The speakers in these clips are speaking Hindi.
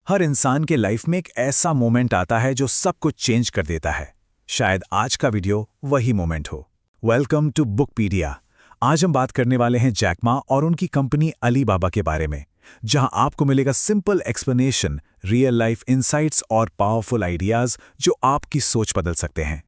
हर इंसान के लाइफ में एक ऐसा मोमेंट आता है जो सब कुछ चेंज कर देता है। शायद आज का वीडियो वही मोमेंट हो। Welcome to Bookpedia. आज हम बात करने वाले हैं जैक मा और उनकी कंपनी अलीबाबा के बारे में, जहां आपको मिलेगा simple explanation, real life insights और पावरफुल आइडियाज जो आपकी सोच बदल सकते हैं।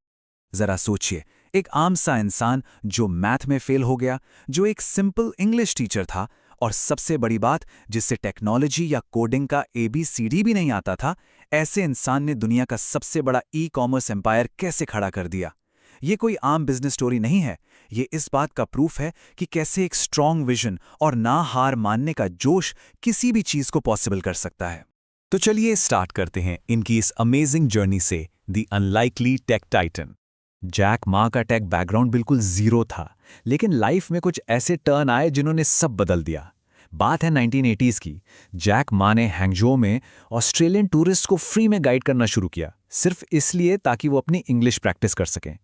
जरा सोचिए, एक आम सा इंसान जो मैथ में फेल हो गया, जो एक सिंपल इंग्लिश टीचर था, और सबसे बड़ी बात, जिससे टेक्नोलॉजी या कोडिंग का ABCD भी नहीं आता था, ऐसे इंसान ने दुनिया का सबसे बड़ा ई-कॉमर्स एम्पायर कैसे खड़ा कर दिया। ये कोई आम बिजनेस स्टोरी नहीं है, ये इस बात का प्रूफ है कि कैसे एक स्ट्रॉन्ग विजन और ना हार मानने का जोश किसी भी चीज को पॉसिबल कर सकता है। तो चलिए स्टार्ट करते हैं इनकी इस अमेजिंग जर्नी से, the unlikely tech titan. Jack Ma का टेक बैकग्राउंड बिल्कुल जीरो था, लेकिन लाइफ में कुछ ऐसे टर्न आए जिन्होंने सब बदल दिया। बात है 1980s की। जैक मा ने हैंगजो में ऑस्ट्रेलियन टूरिस्ट को फ्री में गाइड करना शुरू किया, सिर्फ इसलिए ताकि वो अपनी इंग्लिश प्रैक्टिस कर सकें।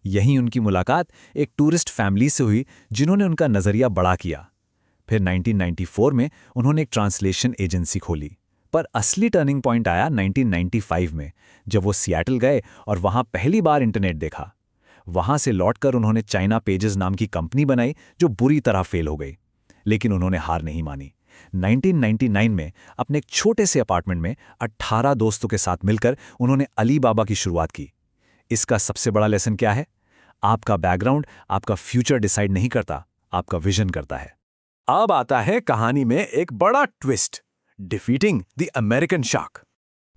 यहीं उनकी मुलाकात एक टूरिस्ट फैमिली से हुई जिन्होंने उनका नज़रिया बड़ा किया। फिर 1994 में उन्होंने एक ट्रांसलेशन एजेंसी खोली। पर असली टर्निंग पॉइंट आया 1995 में, जब वो सियाटल गए और वहां पहली बार इंटरनेट देखा। वहां से लौटकर उन्होंने चाइना पेजेस नाम की कंपनी बनाई, जो बुरी तरह फेल हो गई। लेकिन उन्होंने हार नहीं मानी। 1999 में अपने एक छोटे से अपार्टमेंट में 18 दोस्तों के साथ मिलकर उन्होंने अलीबाबा की शुरुआत की। इसका सबसे बड़ा लेसन क्या है? आपका बैकग्राउंड आपका फ्यूचर डिसाइड नहीं करता, आपका विजन करता है। अब आता है कहानी में एक बड़ा twist, defeating the American shark.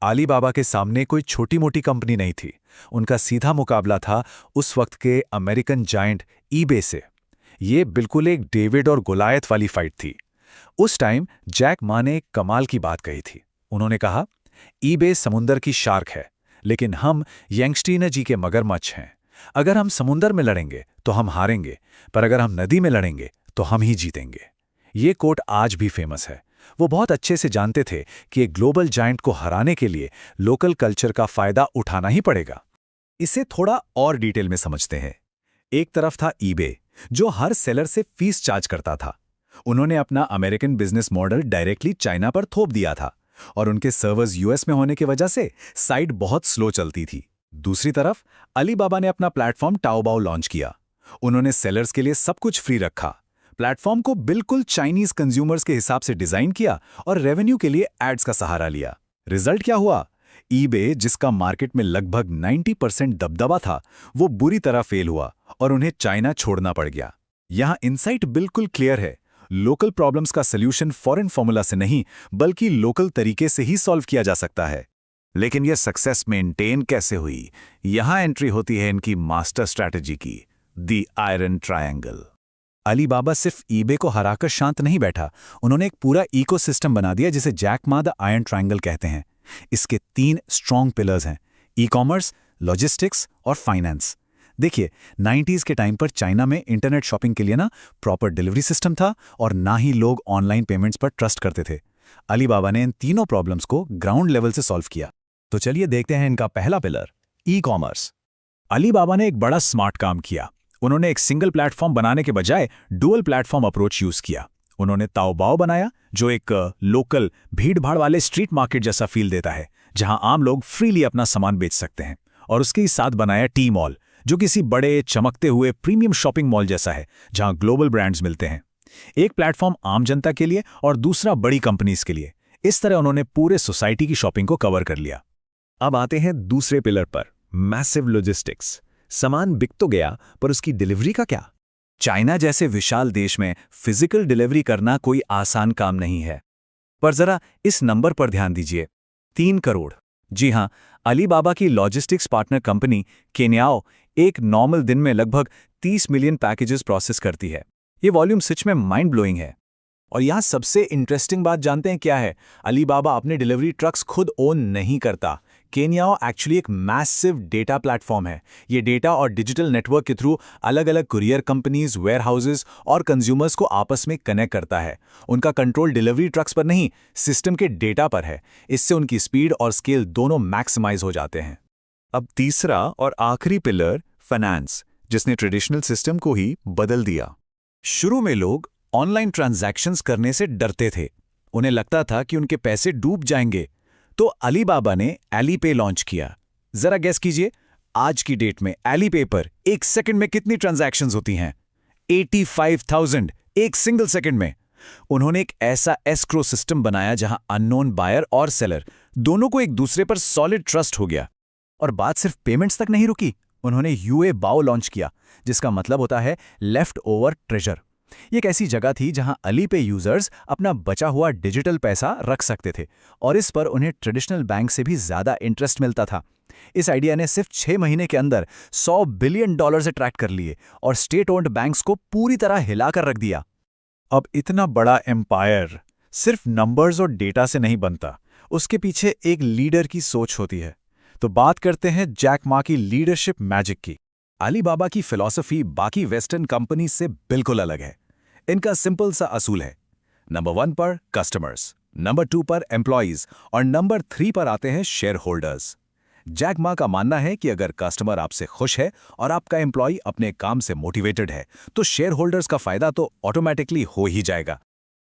Alibaba के सामने कोई छोटी मोटी कंपनी नहीं थी। उनका सीधा मुकाबला था उस वक्त के अमेरिकन जायंट ईबे से। ये बिल्कुल एक डेविड और गोलायत वाली फाइट थी। उस टाइम जैक मा ने एक कमाल की बात कही थी। उन्होंने कहा, ईबे समुंदर की शार्क है, लेकिन हम यंगस्टीन जी के मगरमच्छ हैं। अगर हम समुंदर में लड़ेंगे तो हम हारेंगे, पर अगर हम नदी में लड़ेंगे तो हम ही जीतेंगे। ये कोट आज भी फेमस है। वो बहुत अच्छे से जानते थे कि एक ग्लोबल जायंट को हराने के लिए लोकल कल्चर का फायदा उठाना ही पड़ेगा। इसे थोड़ा और डिटेल में समझते हैं। एक तरफ था ईबे, जो हर सेलर से फीस चार्ज करता था। उन्होंने अपना American business model directly China पर थोप दिया था, और उनके सर्वर्स US में होने की वजह से साइट बहुत स्लो चलती थी। दूसरी तरफ अलीबाबा ने अपना प्लेटफॉर्म टाओबाओ लॉन्च किया। उन्होंने सेलर्स के लिए सब कुछ फ्री रखा, प्लेटफॉर्म को बिल्कुल चाइनीज कंज्यूमर्स के हिसाब से डिजाइन किया और रेवेन्यू के लिए एड्स का सहारा लिया। रिजल्ट क्या हुआ? ईबे, जिसका मार्केट में लगभग 90% दबदबा था, वो बुरी तरह फेल हुआ और उन्हें चाइना छोड़ना पड़ गया। यहां इनसाइट बिल्कुल क्लियर है। लोकल प्रॉब्लम्स का सल्यूशन फॉरेन फॉर्मूला से नहीं, बल्कि लोकल तरीके से ही सॉल्व किया जा सकता है। लेकिन यह सक्सेस मेंटेन कैसे हुई? यहां एंट्री होती है इनकी मास्टर स्ट्रैटेजी की, द आयरन ट्रायंगल। अलीबाबा सिर्फ ईबे को हराकर शांत नहीं बैठा, उन्होंने एक पूरा इकोसिस्टम बना दिया जिसे Jack Ma the iron triangle कहते हैं। इसके 3 स्ट्रॉन्ग पिलर्स हैं: ई-कॉमर्स, लॉजिस्टिक्स और फाइनेंस। देखिए, 90s के टाइम पर चाइना में इंटरनेट शॉपिंग के लिए ना प्रॉपर डिलीवरी सिस्टम था, और ना ही लोग ऑनलाइन पेमेंट्स पर ट्रस्ट करते थे। अलीबाबा ने इन तीनों प्रॉब्लम्स को ग्राउंड लेवल से सॉल्व किया। तो चलिए देखते हैं इनका पहला पिलर, ई-कॉमर्स। अलीबाबा ने एक बड़ा स्मार्ट काम किया। उन्होंने एक सिंगल प्लेटफॉर्म बनाने के बजाय डुअल प्लेटफॉर्म अप्रोच यूज किया। उन्होंने ताओबाओ बनाया, जो एक लोकल भीड़-भाड़ वाले स्ट्रीट मार्केट जैसा फील देता है, जहां आम लोग फ्रीली अपना सामान बेच सकते हैं। और उसके ही साथ बनाया टी मॉल, जो किसी बड़े चमकते हुए प्रीमियम शॉपिंग मॉल जैसा है, जहां ग्लोबल ब्रांड्स मिलते हैं। एक प्लेटफॉर्म आम जनता के लिए और दूसरा बड़ी कंपनीज के लिए। इस तरह उन्होंने पूरे सोसाइटी की शॉपिंग को कवर कर लिया। अब आते हैं दूसरे पिलर पर, मैसिव लॉजिस्टिक्स। सामान बिक तो गया, पर उसकी डिलीवरी का क्या? चाइना जैसे विशाल देश में फिजिकल डिलीवरी करना कोई आसान काम नहीं है। पर जरा इस नंबर पर ध्यान दीजिए, 3 करोड़। जी हां, अलीबाबा की लॉजिस्टिक्स पार्टनर कंपनी केन्याओ एक नॉर्मल दिन में लगभग 30 मिलियन पैकेजेस प्रोसेस करती है। ये वॉल्यूम सच में माइंड ब्लोइंग है। और यहां सबसे इंटरेस्टिंग बात जानते हैं क्या है? अलीबाबा अपने डिलीवरी ट्रक्स खुद ओन नहीं करता। केन्याओ एक्चुअली एक मैसिव डेटा प्लेटफॉर्म है। ये डेटा और डिजिटल नेटवर्क के थ्रू अलग अलग कुरियर कंपनीज, वेयरहाउसेस और कंज्यूमर्स को आपस में कनेक्ट करता है। उनका कंट्रोल डिलीवरी ट्रक्स पर नहीं, सिस्टम के डेटा पर है। इससे उनकी स्पीड और स्केल दोनों मैक्सिमाइज हो जाते हैं। अब तीसरा और आखिरी पिलर, फाइनेंस, जिसने ट्रेडिशनल सिस्टम को ही बदल दिया। शुरू में लोग ऑनलाइन ट्रांजैक्शंस करने से डरते थे। उन्हें लगता था कि उनके पैसे डूब जाएंगे। तो अलीबाबा ने एलीपे लॉन्च किया। जरा गेस कीजिए, आज की डेट में एलीपे पर एक सेकंड में कितनी ट्रांजैक्शंस होती हैं? 85,000 एक सिंगल सेकंड में। उन्होंने एक ऐसा एस्क्रो सिस्टम बनाया जहां अननोन बायर और सेलर दोनों को एक दूसरे पर सॉलिड ट्रस्ट हो गया। और बात सिर्फ पेमेंट्स तक नहीं रुकी, उन्होंने यूए बाओ लॉन्च किया, जिसका मतलब होता है लेफ्ट ओवर ट्रेजर। ये एक ऐसी जगह थी जहां अलीपे यूजर्स अपना बचा हुआ डिजिटल पैसा रख सकते थे और इस पर उन्हें ट्रेडिशनल बैंक से भी ज्यादा इंटरेस्ट मिलता था। इस आइडिया ने सिर्फ 6 महीने के अंदर $100 बिलियन अट्रैक्ट कर लिए और स्टेट ओन्ड बैंक्स को पूरी तरह हिलाकर रख दिया। अब इतना बड़ा एम्पायर सिर्फ नंबर्स और डेटा से नहीं बनता, उसके पीछे एक लीडर की सोच होती है। तो बात करते हैं जैक मा की लीडरशिप मैजिक की। अलीबाबा की फिलॉसफी बाकी वेस्टर्न कंपनीज से बिल्कुल अलग है। इनका सिंपल सा असूल है, नंबर 1 पर कस्टमर्स, नंबर 2 पर एम्प्लॉइज और नंबर 3 पर आते हैं शेयर होल्डर्स। जैक मा का मानना है कि अगर कस्टमर आपसे खुश है और आपका एम्प्लॉय अपने काम से मोटिवेटेड है तो शेयर होल्डर्स का फायदा तो ऑटोमेटिकली हो ही जाएगा।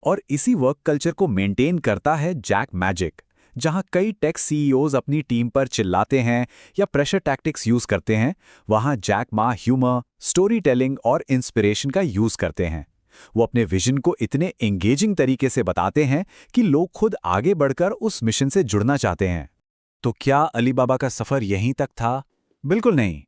और इसी वर्क कल्चर को मेंटेन करता है जैक मैजिक। जहां कई टेक सीईओज अपनी टीम पर चिल्लाते हैं या प्रेशर टैक्टिक्स यूज करते हैं, वहां Jack Ma humour, story telling और इंस्पिरेशन का यूज करते हैं। वो अपने विजन को इतने एंगेजिंग तरीके से बताते हैं कि लोग खुद आगे बढ़कर उस मिशन से जुड़ना चाहते हैं। तो क्या अलीबाबा का सफर यहीं तक था? बिल्कुल नहीं।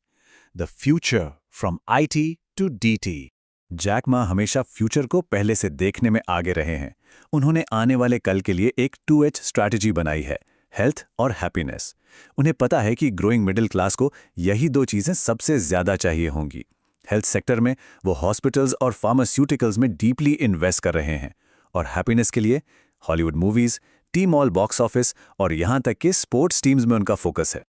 The future from IT to DT. Jack Ma हमेशा फ्यूचर को पहले से देखने में आगे रहे हैं। उन्होंने आने वाले कल के लिए एक 2H स्ट्रैटेजी बनाई है, हेल्थ और हैप्पीनेस। उन्हें पता है कि ग्रोइंग मिडिल क्लास को यही 2 चीजें सबसे ज्यादा चाहिए होंगी। हेल्थ सेक्टर में वो हॉस्पिटल्स और फार्मास्यूटिकल्स में डीपली इन्वेस्ट कर रहे हैं, और हैप्पीनेस के लिए Hollywood movies, T-mall box office और यहां तक कि स्पोर्ट्स टीम्स में उनका फोकस है।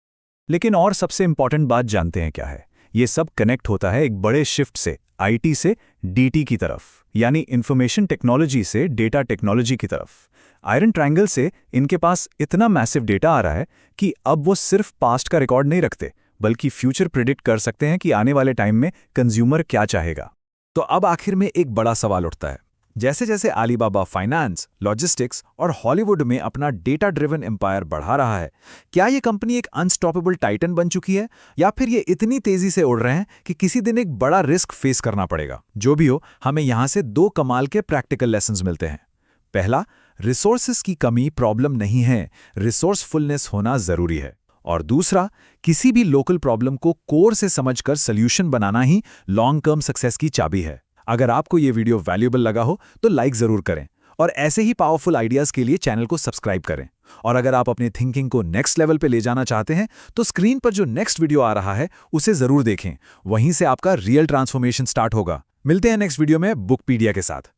लेकिन और सबसे इंपॉर्टेंट बात जानते हैं क्या है? ये सब कनेक्ट होता है एक बड़े शिफ्ट से, आईटी से डीटी की तरफ, यानी इंफॉर्मेशन टेक्नोलॉजी से डेटा टेक्नोलॉजी की तरफ। आयरन ट्रायंगल से इनके पास इतना मैसिव डेटा आ रहा है कि अब वो सिर्फ पास्ट का रिकॉर्ड नहीं रखते, बल्कि फ्यूचर प्रिडिक्ट कर सकते हैं कि आने वाले टाइम में कंज्यूमर क्या चाहेगा। तो अब आखिर में एक बड़ा सवाल उठता है, जैसे जैसे अलीबाबा फाइनेंस, लॉजिस्टिक्स और हॉलीवुड में अपना डेटा ड्रिवन एम्पायर बढ़ा रहा है, क्या ये कंपनी एक अनस्टॉपेबल टाइटन बन चुकी है, या फिर ये इतनी तेजी से उड़ रहे हैं कि किसी दिन एक बड़ा रिस्क फेस करना पड़ेगा? जो भी हो, हमें यहां से 2 कमाल के प्रैक्टिकल लेसन्स मिलते हैं। पहला, रिसोर्सेस की कमी प्रॉब्लम नहीं है, रिसोर्सफुलनेस होना जरूरी है। और दूसरा, किसी भी लोकल प्रॉब्लम को कोर से समझकर सॉल्यूशन बनाना ही लॉन्ग टर्म सक्सेस की चाबी है। अगर आपको ये वीडियो वैल्यूएबल लगा हो तो लाइक जरूर करें, और ऐसे ही पावरफुल आइडियाज के लिए चैनल को सब्सक्राइब करें। और अगर आप अपनी थिंकिंग को नेक्स्ट लेवल पे ले जाना चाहते हैं तो स्क्रीन पर जो नेक्स्ट वीडियो आ रहा है उसे जरूर देखें, वहीं से आपका रियल ट्रांसफॉर्मेशन स्टार्ट होगा। मिलते हैं नेक्स्ट वीडियो में बुकपीडिया के साथ।